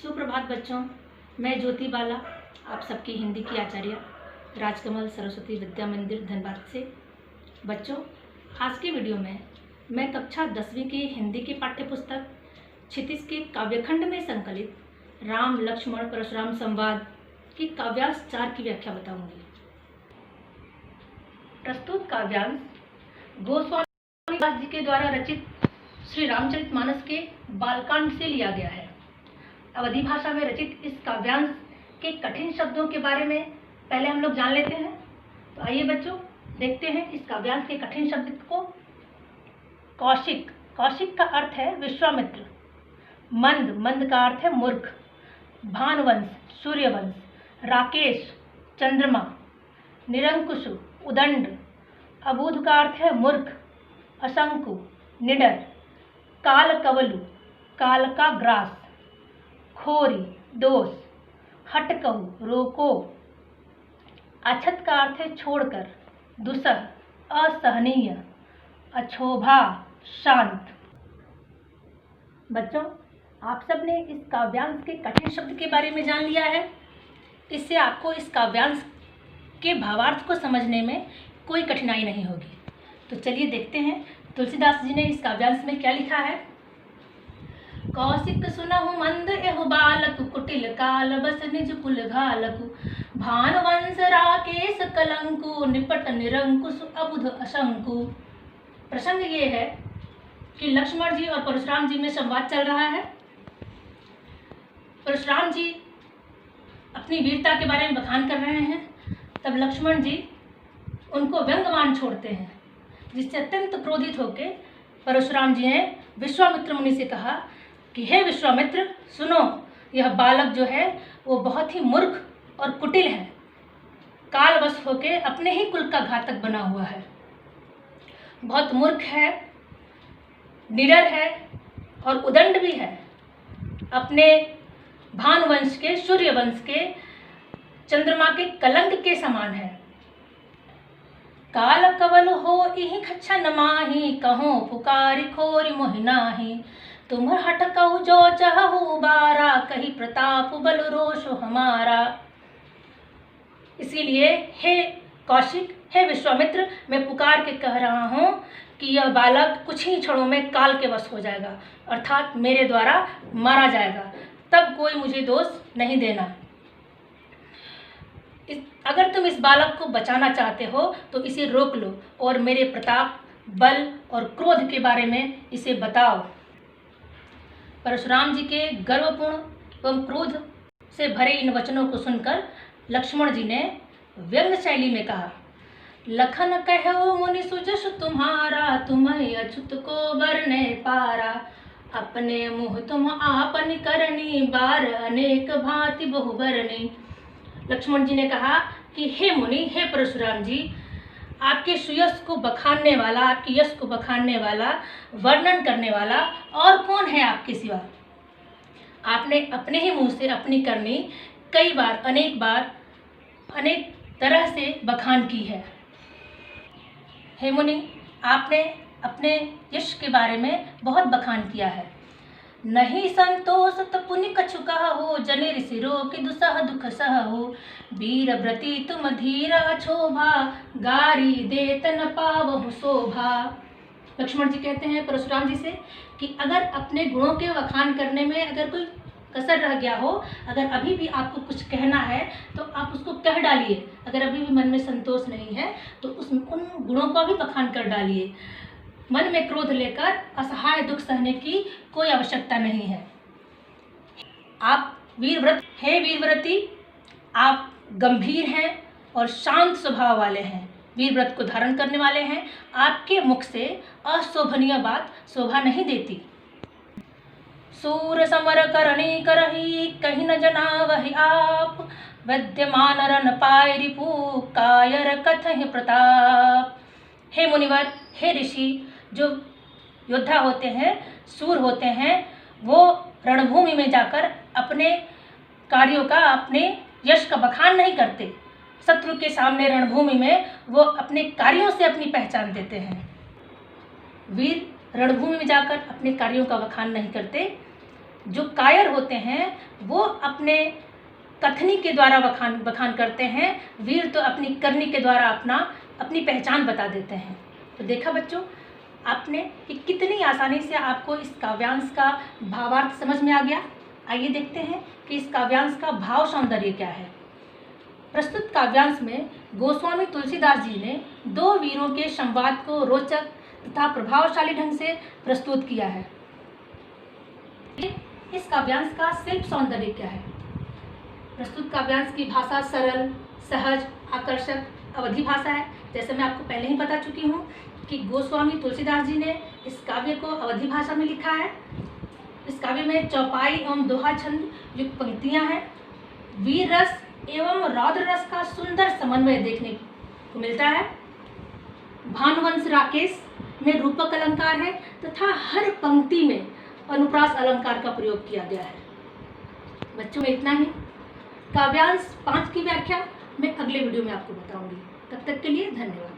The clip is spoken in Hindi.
सुप्रभात बच्चों, मैं ज्योति बाला आप सबकी हिंदी की आचार्य राजकमल सरस्वती विद्या मंदिर धनबाद से। बच्चों, आज के वीडियो में मैं कक्षा 10वीं की हिंदी की पाठ्य पुस्तक क्षितिज के काव्यखंड में संकलित राम लक्ष्मण परशुराम संवाद की काव्यांश 4 की व्याख्या बताऊंगी। प्रस्तुत काव्यांश गोस्वामी दास जी के द्वारा रचित श्री रामचरितमानस के बालकांड से लिया गया है। अवधी भाषा में रचित इस काव्यांश के कठिन शब्दों के बारे में पहले हम लोग जान लेते हैं। तो आइए बच्चों, देखते हैं इस काव्यांश के कठिन शब्द को। कौशिक, कौशिक का अर्थ है विश्वामित्र। मंद, मंद का अर्थ है मूर्ख। भानुवंश, सूर्यवंश। राकेश, चंद्रमा। निरंकुश, उदंड। अबूध का अर्थ है मूर्ख। असंकु, निडर। कालकवलु, काल का ग्रास। खोरी, दोष। हटकहु, रोको। अछत का अर्थ है छोड़कर। दुसह, असहनीय। अक्षोभा, शांत। बच्चों, आप सब ने इस काव्यांश के कठिन शब्द के बारे में जान लिया है। इससे आपको इस काव्यांश के भावार्थ को समझने में कोई कठिनाई नहीं होगी। तो चलिए देखते हैं तुलसीदास जी ने इस काव्यांश में क्या लिखा है। कौशिक सुनहु मंद एहु बालक, कुटिल काल बस निज कुल घालकु। भानुवंश राकेश कलंकु, निपट निरंकुश अबुध अशंकु। प्रसंग ये है कि लक्ष्मण जी और परशुराम जी में संवाद चल रहा है। परशुराम जी अपनी वीरता के बारे में बखान कर रहे हैं, तब लक्ष्मण जी उनको व्यंग्यमान छोड़ते हैं, जिससे अत्यंत क्रोधित होकर परशुराम जी ने विश्वामित्र मुनि से कहा कि हे विश्वामित्र, सुनो, यह बालक जो है वो बहुत ही मूर्ख और कुटिल है। कालवश होकर अपने ही कुल का घातक बना हुआ है। बहुत मूर्ख है, निडर है और उदंड भी है। अपने भानुवंश के, सूर्यवंश के, चंद्रमा के कलंक के समान है। काल कवल हो इहि खच्छन माही, कहो पुकारी खोरी मोहि नाही। तुम हटकहु जो चहु बारा, कही प्रताप बल रोष हमारा। इसीलिए हे कौशिक, हे विश्वामित्र, मैं पुकार के कह रहा हूँ कि यह बालक कुछ ही क्षणों में काल के वश हो जाएगा, अर्थात मेरे द्वारा मारा जाएगा। तब कोई मुझे दोष नहीं देना। अगर तुम इस बालक को बचाना चाहते हो तो इसे रोक लो और मेरे प्रताप, बल और क्रोध के बारे में इसे बताओ। परशुराम जी के गर्वपूर्ण एवं क्रोध से भरे इन वचनों को सुनकर लक्ष्मण जी ने व्यंग्य शैली में कहा, लखन कहो मुनि सुजस तुम्हारा, तुम्हें अछूत को बरने पारा। अपने मुँह तुम आपन करनी, बार अनेक भांति बहुबरनी। लक्ष्मण जी ने कहा कि हे मुनि, हे परशुराम जी, आपके सुयश को बखानने वाला, आपके यश को बखानने वाला, वर्णन करने वाला और कौन है आपके सिवा। आपने अपने ही मुंह से अपनी करनी कई बार, अनेक बार, अनेक तरह से बखान की है। हे मुनि, आपने अपने यश के बारे में बहुत बखान किया है। नहीं संतोष पुनि कछु कहु, जनि ऋषि रोग दुसह दुख सहु। वीर व्रति तुम धीर अछोभा, गारी देत न पावहु शोभा। लक्ष्मण जी कहते हैं परशुराम जी से कि अगर अपने गुणों के बखान करने में अगर कोई कसर रह गया हो, अगर अभी भी आपको कुछ कहना है तो आप उसको कह डालिए। अगर अभी भी मन में संतोष नहीं है तो उन गुणों को भी बखान कर डालिए। मन में क्रोध लेकर असहाय दुख सहने की कोई आवश्यकता नहीं है। आप वीरव्रत, हे वीरव्रती, आप गंभीर हैं और शांत स्वभाव वाले हैं, वीरव्रत को धारण करने वाले हैं। आपके मुख से अशोभनीय बात शोभा नहीं देती। सूर समर करनी करही, कहीं न जना वही आप। विद्यमान रन पाय रिपु, कायर कथहि प्रताप। हे मुनिवर, हे ऋषि, जो योद्धा होते हैं, सूर होते हैं, वो रणभूमि में जाकर अपने कार्यों का, अपने यश का बखान नहीं करते। शत्रु के सामने रणभूमि में वो अपने कार्यों से अपनी पहचान देते हैं। वीर रणभूमि में जाकर अपने कार्यों का बखान नहीं करते। जो कायर होते हैं वो अपने कथनी के द्वारा बखान करते हैं, वीर तो अपनी करनी के द्वारा अपनी पहचान बता देते हैं। तो देखा बच्चों आपने कि कितनी आसानी से आपको इस काव्यांश का भावार्थ समझ में आ गया। आइए देखते हैं कि इस काव्यांश का भाव सौंदर्य क्या है। प्रस्तुत काव्यांश में गोस्वामी तुलसीदास जी ने दो वीरों के संवाद को रोचक तथा प्रभावशाली ढंग से प्रस्तुत किया है। इस काव्यांश का शिल्प सौंदर्य क्या है। प्रस्तुत काव्यांश की भाषा सरल, सहज, आकर्षक, अवधी भाषा है। जैसे मैं आपको पहले ही बता चुकी हूँ कि गोस्वामी तुलसीदास जी ने इस काव्य को अवधी भाषा में लिखा है। इस काव्य में चौपाई एवं दोहा छंद युक्त पंक्तियाँ हैं। वीर रस एवं रौद्र रस का सुंदर समन्वय देखने को मिलता है। भानुवंश राकेश में रूपक अलंकार है तथा हर पंक्ति में अनुप्रास अलंकार का प्रयोग किया गया है। बच्चों में इतना ही। काव्यांश 5 की व्याख्या मैं अगले वीडियो में आपको बताऊंगी। तब तक के लिए धन्यवाद।